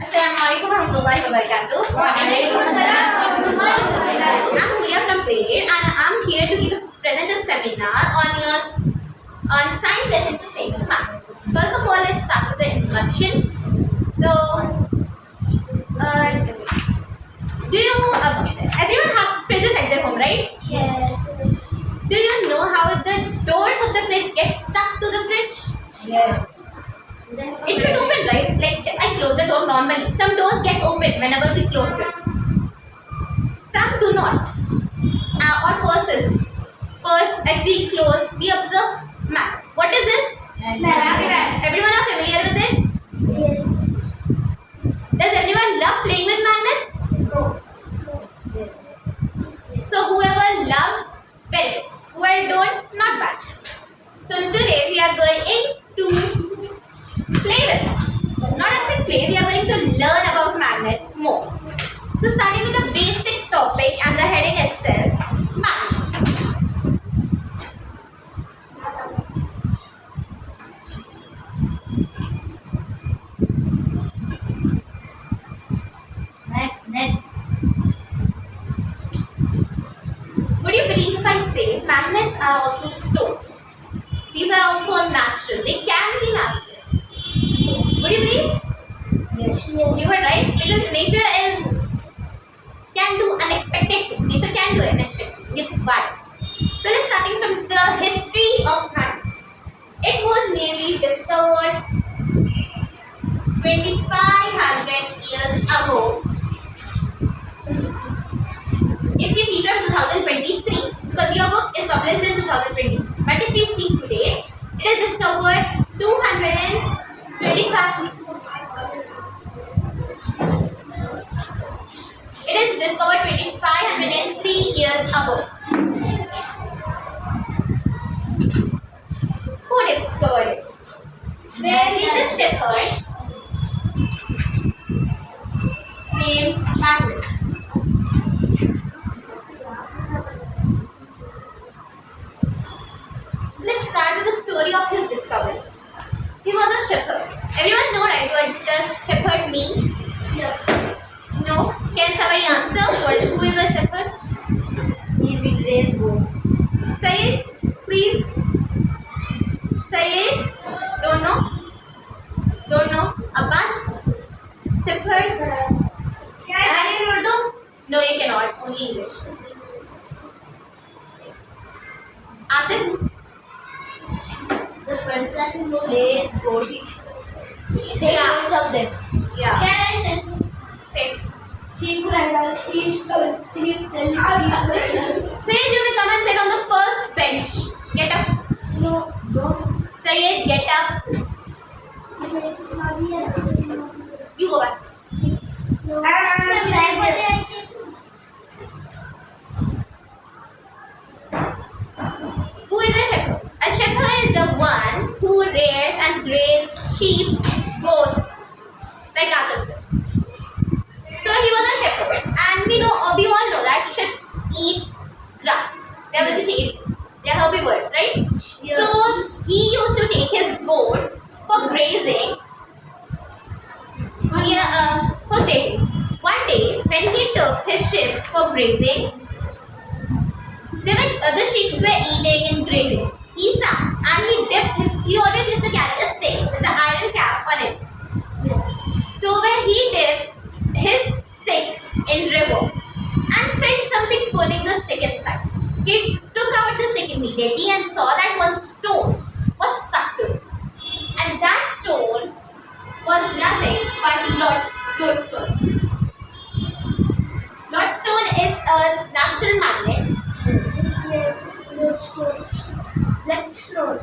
Assalamualaikum warahmatullahi wabarakatuh. Waalaikumsalam warahmatullahi wabarakatuh. I'm Huria from grade 8 and I'm here to present a seminar on science lesson to famous maths. First of all, let's start with the introduction. So, everyone have fridges at their home, right? Yes. Do you know how the doors of the fridge get stuck to the fridge? Yes. It should open, right? Like I close the door normally. Some doors get open whenever we close it. Some do not. Or purses. Purse, as we close, we observe map. What is this? Magnet. Everyone are familiar with it? Yes. Does everyone love playing with magnets? No. So whoever loves, very good. Whoever don't, not bad. So today we are going to play with magnets. Not actually play, we are going to learn about magnets more. So starting with the basic topic and the heading itself, magnets. Magnets. Would you believe if I say magnets are also stones? These are also natural. They can be natural. Would you believe? Yes. You were right, because nature can do unexpected things. Nature can do unexpected things. It's why. So let's starting from the history of magnets. It was nearly discovered 2500 years ago. If we see from 2023, because your book is published in 2020, but if we see today, it is discovered 225. It is discovered 2503 years ago. Who discovered it? There is a shepherd named Magnus. Let's start with the story of his discovery. He was a shepherd. Everyone know, right, what does shepherd means? Yes. No? Can somebody answer? Who is a shepherd? Maybe rainbows. Sayed, please. Sayed? Don't know? Don't know? Abbas? Shepherd? Can you Urdu? No, you cannot. Only English. Atif? The person who raised goat. Yeah. Of them. Yeah. Can I say? Say. Sheep. Sayed, you may come and sit on the first bench. Get up. No. Sayed, get up. You go back. Who is a shepherd? A shepherd is the one who rears and grazes sheep, goats, like Atif said. So he was a shepherd, and we all know that sheep eat grass. They are vegetarian. They are herbivores, right? Yes. So he used to take his goats for grazing. For grazing. One day, when he took his sheep for grazing, the sheep were eating and grazing. He sat and he always used to carry a stick with the iron cap on it. So when he dipped his stick in river and felt something pulling the stick inside, he took out the stick immediately and saw that one stone was stuck to it. And that stone was nothing but lodestone. Lodestone is a natural magnet. Yes. Let's show.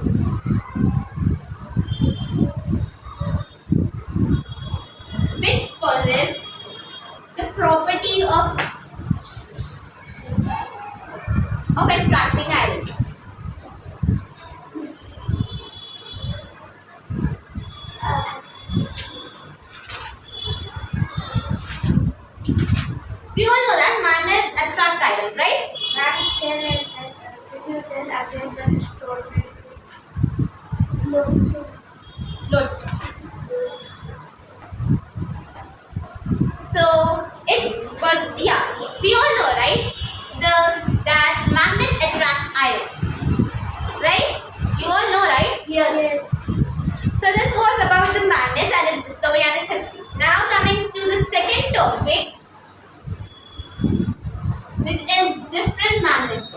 Which possess the property of attracting iron. We all know that magnets attract iron, right? Lodestone. So it was, yeah, we all know, right? That magnets attract iron, right? You all know, right? Yes. So this was about the magnets and its discovery and its history. Now coming to the second topic, which is different magnets.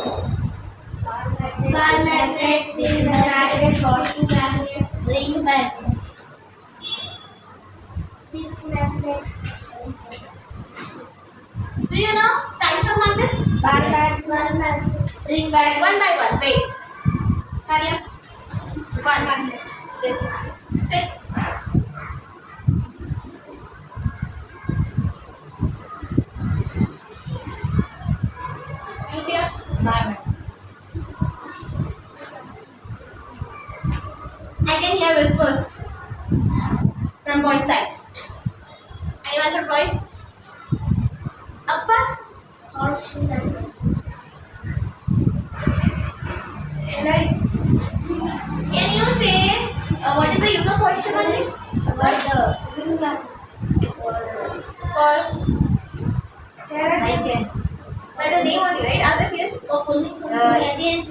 Bar magnet, this is a magnet, horseshoe magnet, ring magnet. This magnet. Do you know types of magnets? Bar magnet, ring magnet. One by one. Wait. Hurry up. One magnet. This magnet. Sit. You hear? Bar magnet. I can hear whispers from boys' side. Anyone from boys? A bus. Horseshoe magnet. Right. Can you say what is the use of horseshoe magnet? About the ring magnet. For I can. by the name only, right? Other yes. It is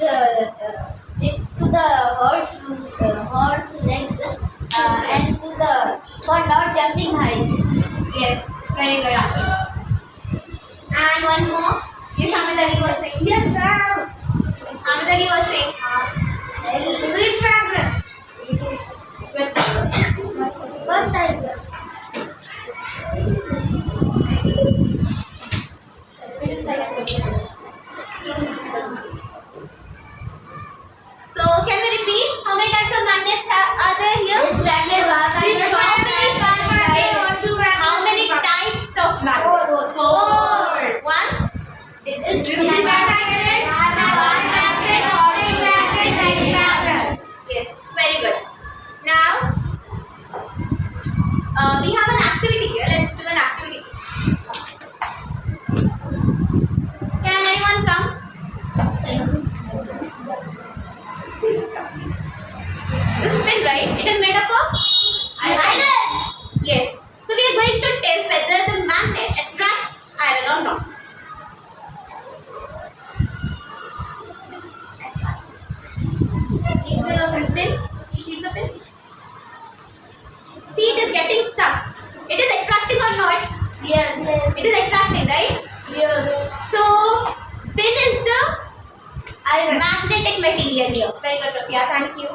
stick to the horse legs and to the for not jumping high. Yes. Very good, Atul. And one more. Yes, Hamid Ali was saying. Yes, sir. Hamid Ali was saying. Ring magnet. Good. First time. So can we repeat how many types of magnets are there here? This magnet, bar magnet, How many types of magnets? Four. One. This is magnet, bar magnet, horseshoe magnet, ring magnet. Yes. Very good. Now we have an activity here. Let's do an activity. Can anyone come? This pin, right? It is made up of Iron. yes. So we are going to test whether the magnet attracts iron or not. Just keep the pin. Keep the pin. See, it is getting stuck. It is attracting or not? Yes. It is attracting, right? Yes. So pin is the Iron. magnetic material here. Very good, Rafia. Thank you.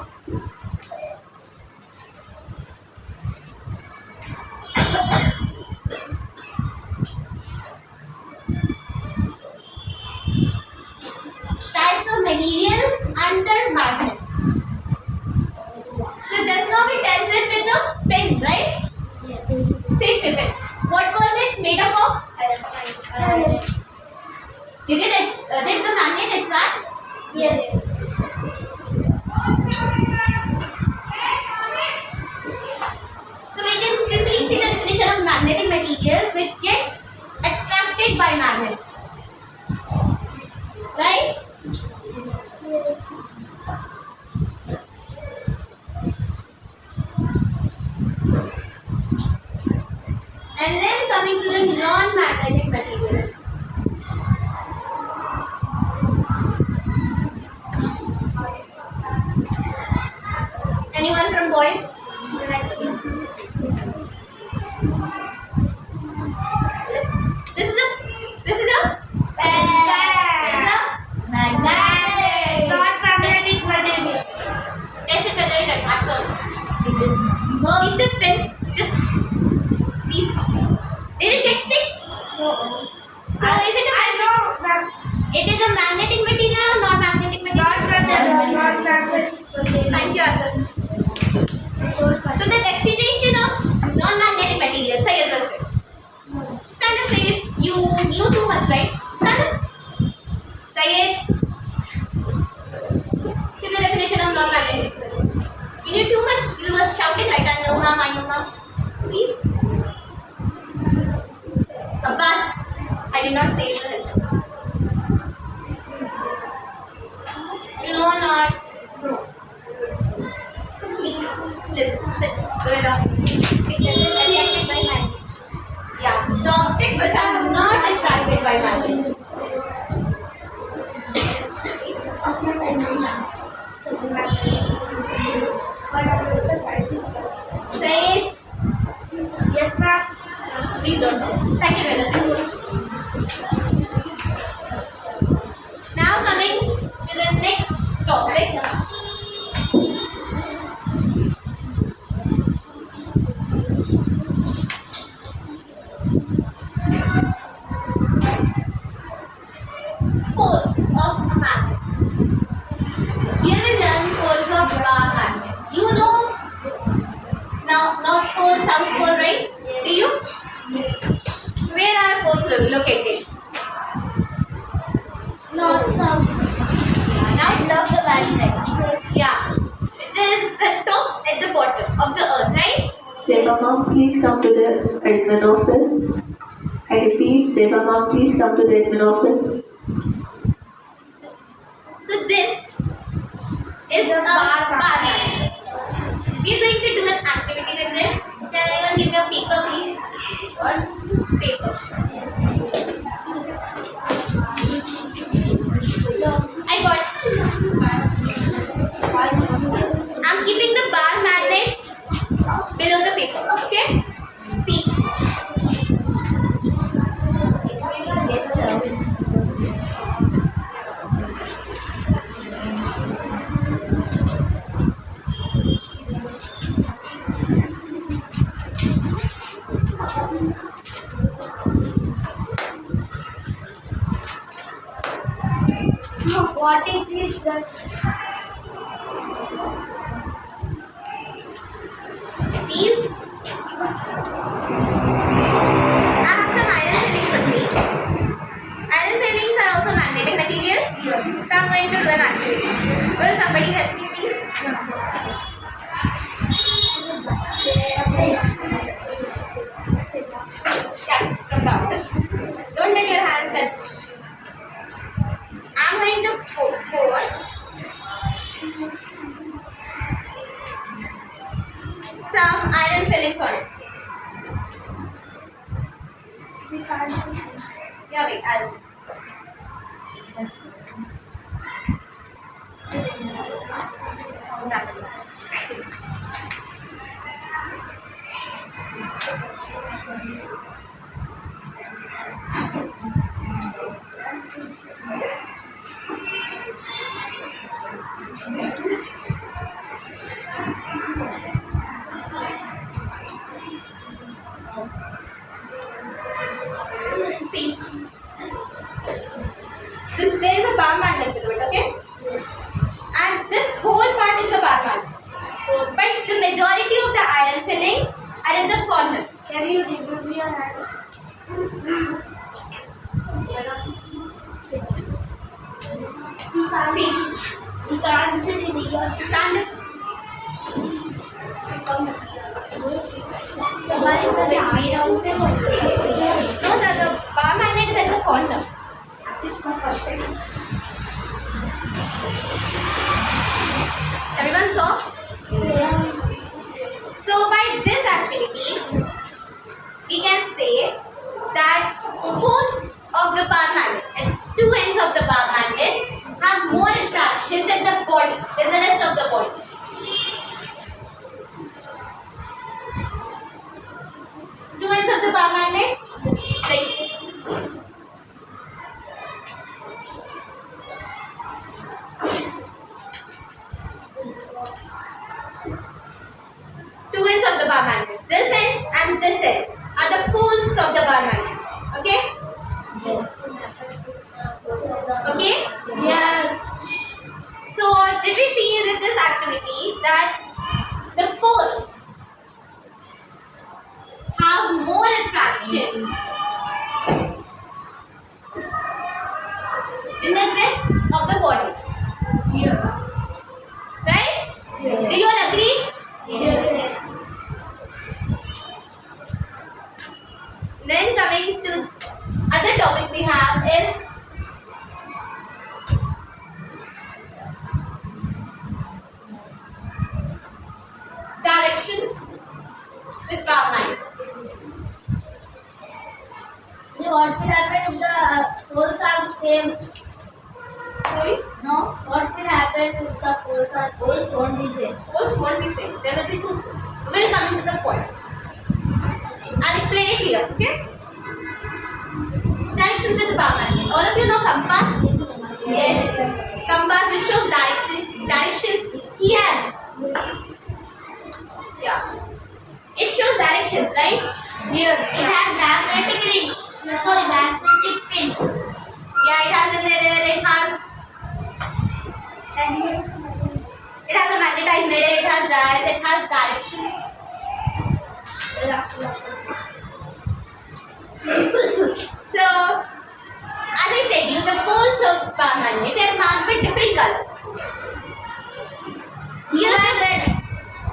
Types of materials under magnets. So just now we tested with the pin, right? Yes. Safety pin. What was it made up of? Iron. Did the magnet attract? Yes. So we can simply see the definition of magnetic materials which get attracted by magnets. Right? And then coming to the non-magnetic materials. Anyone from boys? This is a Magnet. Not magnetic material. test it whether it attracts or not. Keep the pen, just leave. Did it get stick? No. So is it it is a magnetic material or non-magnetic material? Not magnetic. Thank you, Arthur. So the definition of non-magnetic material, Syed will say. Stand up, Syed. You knew too much, right? Stand up. Syed. See the definition of non-magnetic material. You knew too much. You were shouting right. I know, ma'am. I know, ma'am. Please. Sabbas. I did not say it. You know or not? No. Please listen. Sit. It is attracted by magnet. Yeah. So Please don't talk. Thank you, Reza. Now coming to the next topic. Poles of a magnet. Here we learn poles of bar magnet. You know now North Pole, South Pole, right? Yes. Do you? Yes. Where are poles located? Not some. Now, End of the magnet. yeah, which is the top at the bottom of the earth, right? Seva mom, please come to the admin office. I repeat, Seva mom, please come to the admin office. So this is a bar magnet. We are going to do an activity with it. Can anyone give me a paper, please? What? Paper. I got. I'm keeping the bar magnet below the paper. Okay? See. What is this? These. I have some iron fillings with me. Iron fillings are also magnetic materials. So I'm going to do an activity. Will somebody help me, please? Yeah, come down. Just don't let your hand touch. I'm going to pour some iron fillings on it. Yeah, wait, I'll. See, there is a bar magnet below it, okay? And this whole part is a bar magnet. But the majority of the iron fillings are in the corner. Can you remove your hand? See, You can't sit in your stand up. Why is the hand also? No, the bar magnet is at the corner. It's not first time. Everyone saw? Yes. So by this activity, we can say that poles of the bar magnet and two ends of the bar magnet have more attraction than the body, than the rest of the body. Two ends of the bar magnet, right? Two ends of the bar magnet. This end and this end are the poles of the bar magnet. Okay? Okay? Yes. So did we see in this activity that the poles have more attraction in the rest of the body? Yes. Right? Yes. Do you all agree? Yes. Then coming to other topic we have is directions with bar magnet. What will happen if the poles are same? Sorry? No. What will happen if the poles are same? Poles won't be same. Poles won't be same. There will be two poles. We'll come to the point. I'll explain it clear, okay? Directions with the bar magnet. All of you know compass? Yes. Compass which shows directions. Yes. Yeah. It shows directions, right? Yes. It has magnetic ring. Sorry, magnetic pin. Yeah, it has a needle, it has a magnetized needle, it has dials, it has directions. So, as I said you, the poles of bar magnet, they are marked with different colors. Here the red,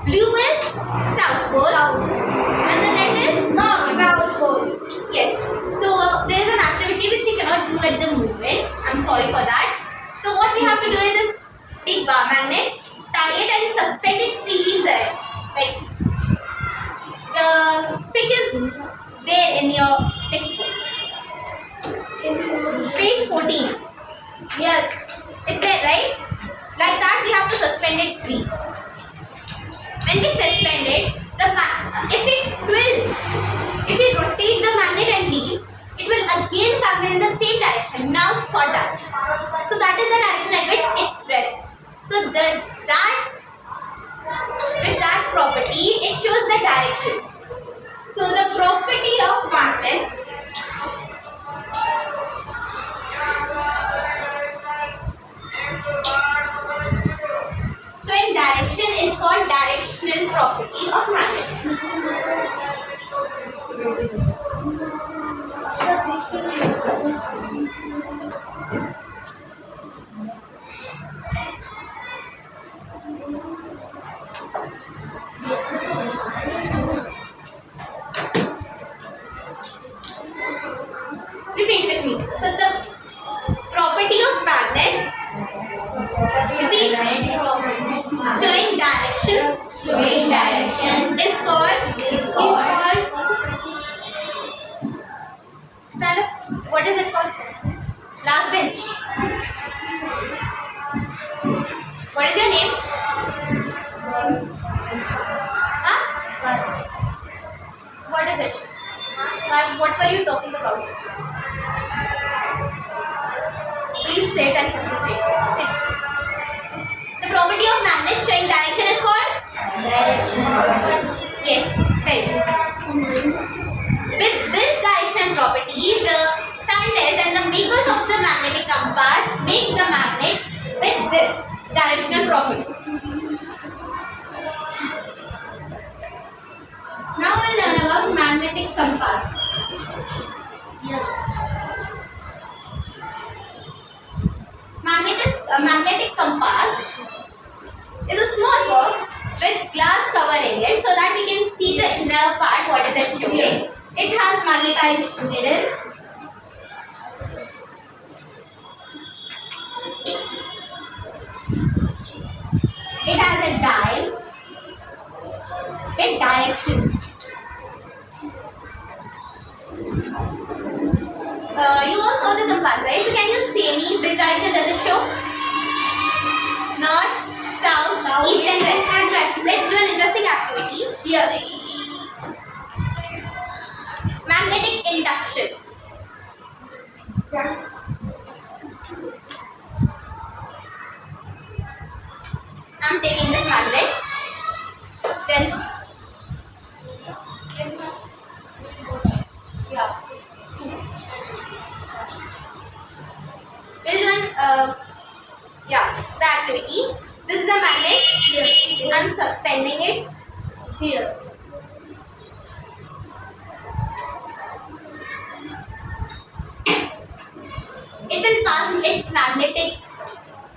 blue is south pole, and the red is North pole. yes. So there is an activity which we cannot do at the moment. I'm sorry for that. So what we have to do is just take bar magnet, tie it and suspend it freely in the air. Like the pic is there in your textbook. Page 14. Yes. It's there, right? Like that we have to suspend it free. When we suspend it, if we rotate the magnet and leave, it will again come in the same direction. Now sort that. So that is the direction at which it rests. So with that property, it shows the directions. So the property of magnets showing direction is called directional property of magnets. Repeat with me. So the property of magnets, repeat, showing directions is called stand up. What is it called? Last bench. What is your name? Huh? What is it? What were you talking about? Please sit and concentrate. Sit. The property of magnets showing direction is called? Yes, right. With this direction property, the scientists and the makers of the magnetic compass make the magnet with this directional property. Now we'll learn about magnetic compass. Magnetic compass is a small box with glass covering it so that we can see the inner part, what is it showing. It has magnetized needles. It has a dial with directions. You all saw the compass, right? So can you say me which direction does it show? North, south, east and west. Let's do an interesting activity. Magnetic induction. I'm taking this magnet. Then yes, ma'am. Yeah. We'll do the activity. This is a magnet. I'm suspending it Here. It will pass its magnetic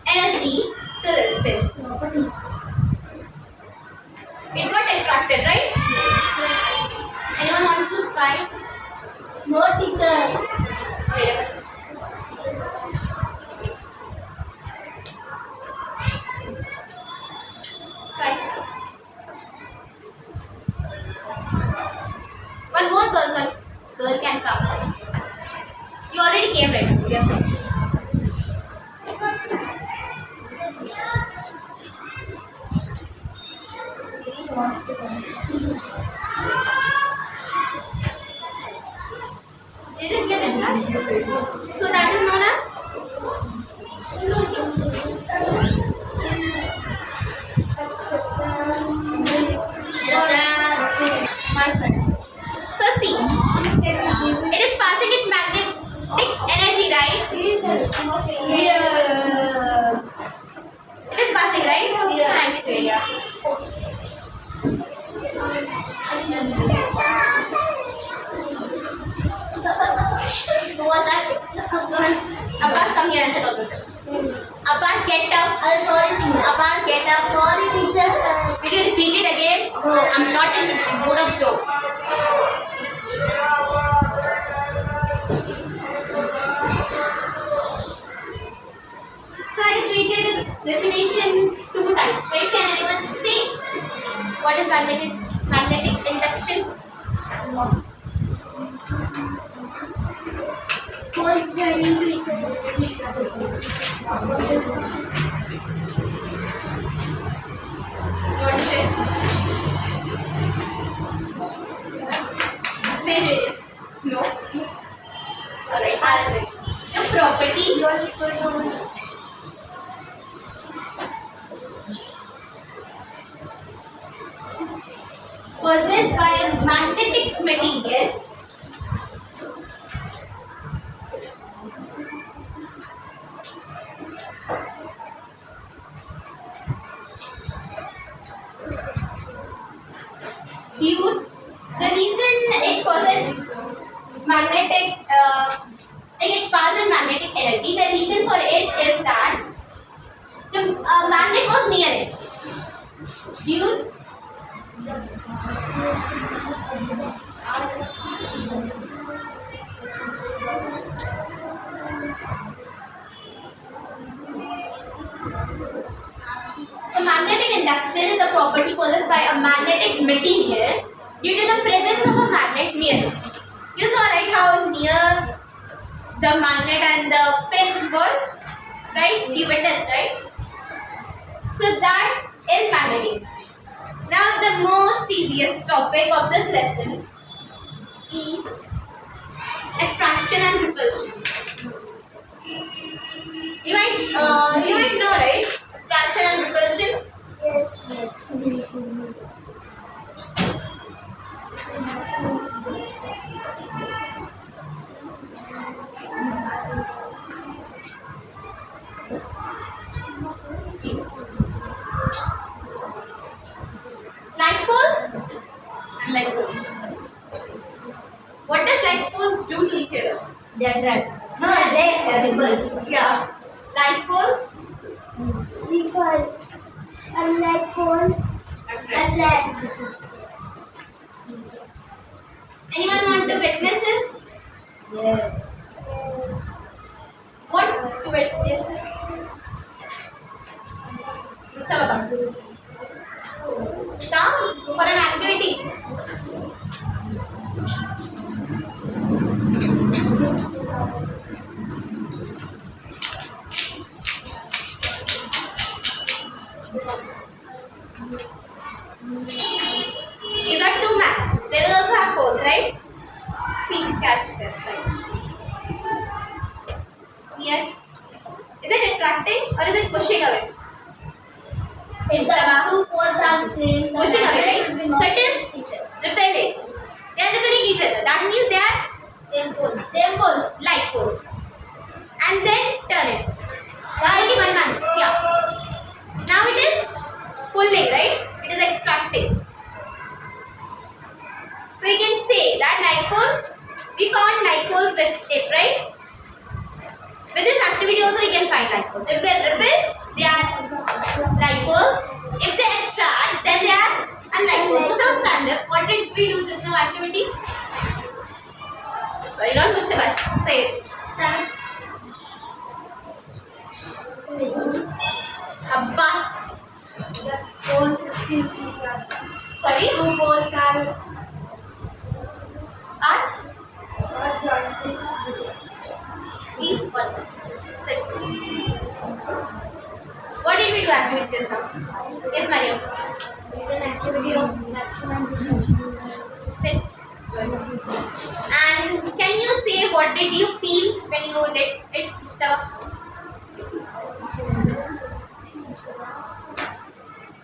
energy to this pin. It got attracted, right? Anyone want to try? No, teacher. Wait a minute. Try. One more girl can come. You already came, right? Yes, sir. So that is known as My friend. so see. It is passing its magnetic energy, right? Yes. It is passing, right? Yeah. Thanks, Julia. Who was that? Abbas, come here and sit on the chair. Abbas, get up. Sorry, teacher. Abbas, get up. Sorry, teacher. Will you repeat it again? No. I'm not in the mood of joke. So I repeated its definition 2 times, right? Can anyone say what is magnetic induction? What's the teacher? What is it? Say it. No. Alright, I'll say. The property possessed by a magnetic material due the reason it possesses magnetic like it passes magnetic energy, the reason for it is that the magnet was near it due so magnetic induction is the property possessed by a magnetic material due to the presence of a magnet near it. You saw right how near the magnet and the pin was, right? You witnessed, right? So that is magnetic. Now the most easiest topic of this lesson is attraction and repulsion. You might know, right? Attraction and repulsion. Yes. Light poles and light poles. What does light poles do to each other? They attract. No, they repel. Yeah. Light poles Repel. And like pole. Attract. anyone want to witness it? Yes. What to witness it? Mustafa, come for an activity. These are two magnets. They will also have poles, right? See, catch them. Right. Here. Is it attracting or is it pushing away? If the two poles are same, the Pushing away, magnet right? will be So not it is each other. repelling. They are repelling each other. That means they are Same poles. Same poles. like poles. And then turn it. Only one magnet. Yeah. Now it is pulling, right? It is attracting. So you can say that dipoles, we found dipoles with it, right? With this activity also we can find dipoles. If they repel, they are dipoles. If they attract, then they are unlike poles. So stand up. What did we do just now activity? Sorry, not push the button. Say it. Stand up. Abbas. The poles Sorry? two poles are Please one second. Sit. What did we do activity just now? Yes, Mariam. an activity of attraction and repulsion. Sit. Good. And can you say what did you feel when you did it, Mustafa?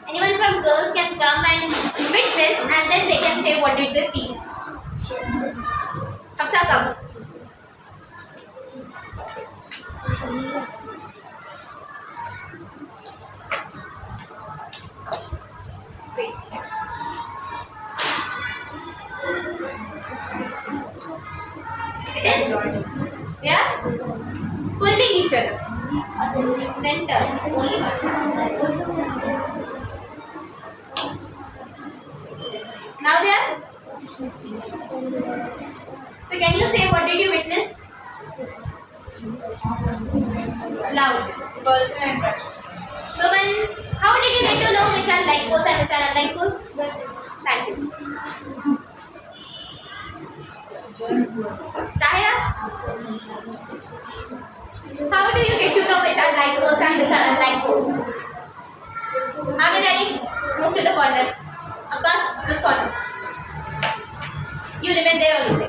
Anyone from girls can come and witness and then they can say what did they feel. Hafsa, come. Wait. It is? Yeah? Pulling each other. Then turn. Only one. Now there? So can you say what did you witness? Loud. So how did you get to know which are like poles and which are unlike poles? Thank you. Tahira? How do you get to know which are like poles and which are unlike poles? Amin Ali, move to the corner. Abbas, this corner. You remain there only.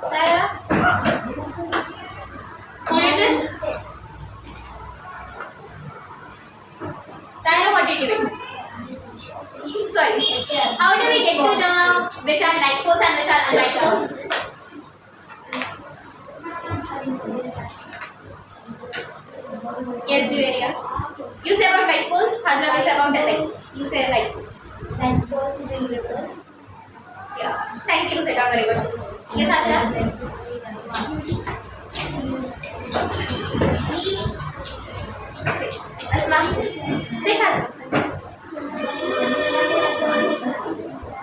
Tahira? Who did this? Tahira, what did you witness? Sorry. How do we get to know which are like poles and which are unlike poles? Yes, Julia. You say about like poles, Hajra will say about unlike poles. You say like poles. Like poles will return. Yeah. Thank you, Zeta. Very good. Yes, Hajra. Asma. Say Hajra.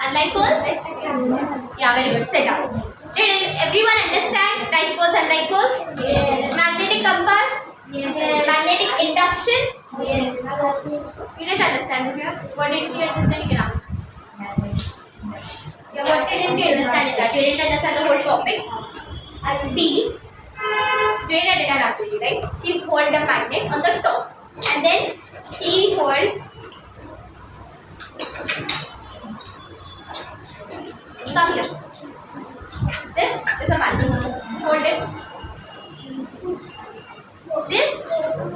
Unlike poles? Yeah, very good. Sit down. Did everyone understand like poles and like poles? Yes. Magnetic compass? Yes. Magnetic induction? Yes. You didn't understand here. What did you understand? You can ask. Yeah, what didn't you understand in that? You didn't understand the whole topic? See, Joanna did an activity, right? She hold the magnet on the top and then he hold come here. This is a magnet. Hold it. This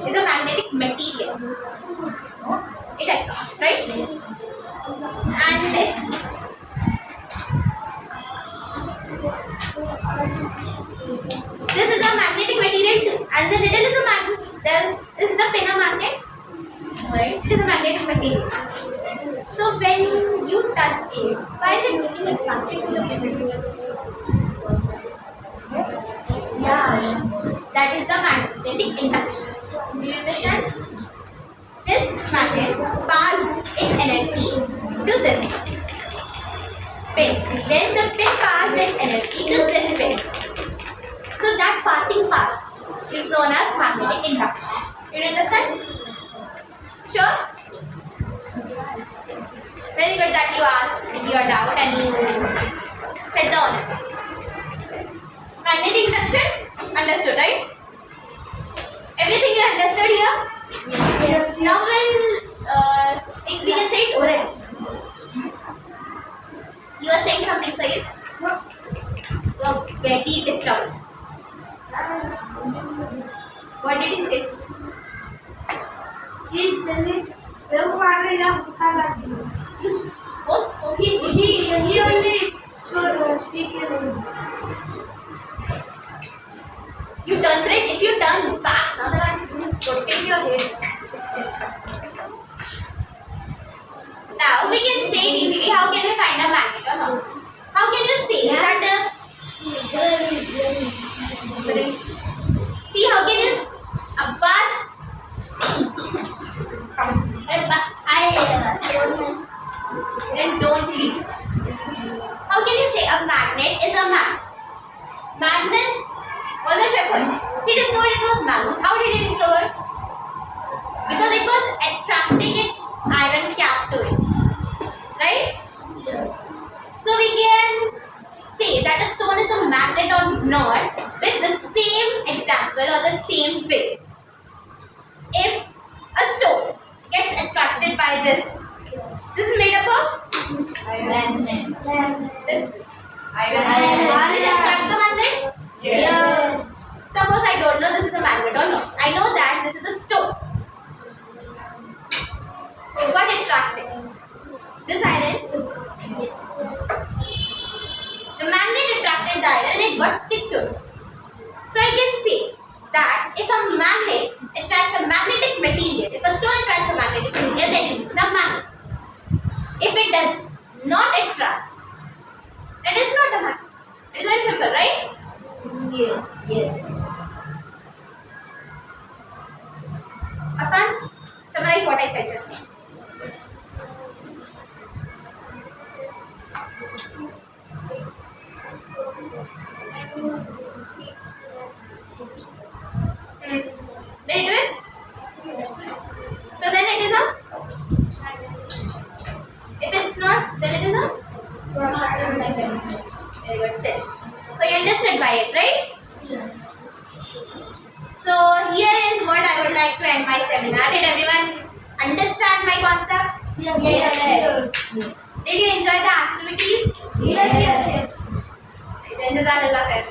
is a magnetic material. It attracts, right? And this is a magnetic material too. And the needle is a magnet. This is the pin a magnet. Right? It is a magnetic material. So when you touch it, why is it getting attracted to the pin? Yeah, that is the magnetic induction. Do you understand? This magnet passed its energy to this pin. Then the pin passed its energy to this pin. So that passing pass is known as magnetic induction. You understand? Sure? Very good that you asked your doubt and you said the honest. Magnetic induction? Understood, right? Everything you understood here? Yes. Now if we can say it orally. You are saying something, Sayed? You are very disturbed. What did he say? He said it. What? He only speaking. You turn for it. If you turn back, now that I'm protect your head. Now we can say it easily. How can we find a magnet or not? How can you say that? See, how can you Abbas? Then don't please. How can you say a magnet is a magnet? Magnus was a shepherd. He discovered it was magnet. How did he discover? Because it was attracting its iron cap to it. Right? So we can say that a stone is a magnet or not with the same example or the same way. If a stone gets attracted by this is made up of Magnet. this Did it attract the magnet? Yes. Suppose I don't know this is a magnet or not. I know that this is a stone. It got attracted. This iron, the magnet attracted the iron and it got stick to it. So I can say that if a magnet attracts a magnetic material, if a stone attracts a magnetic material, then it is a magnet. If it does not attract, it is not a magnet. It is very simple, right? Yes. Apan, summarize what I said just now. Did it do it? So then it is a. If it's not, then it is a. Very good, sit. So you understood by it, right? So here is what I would like to end my seminar. Did everyone understand my concept? Yes. Did you enjoy the activities? Yes. Then Jazakallah khair.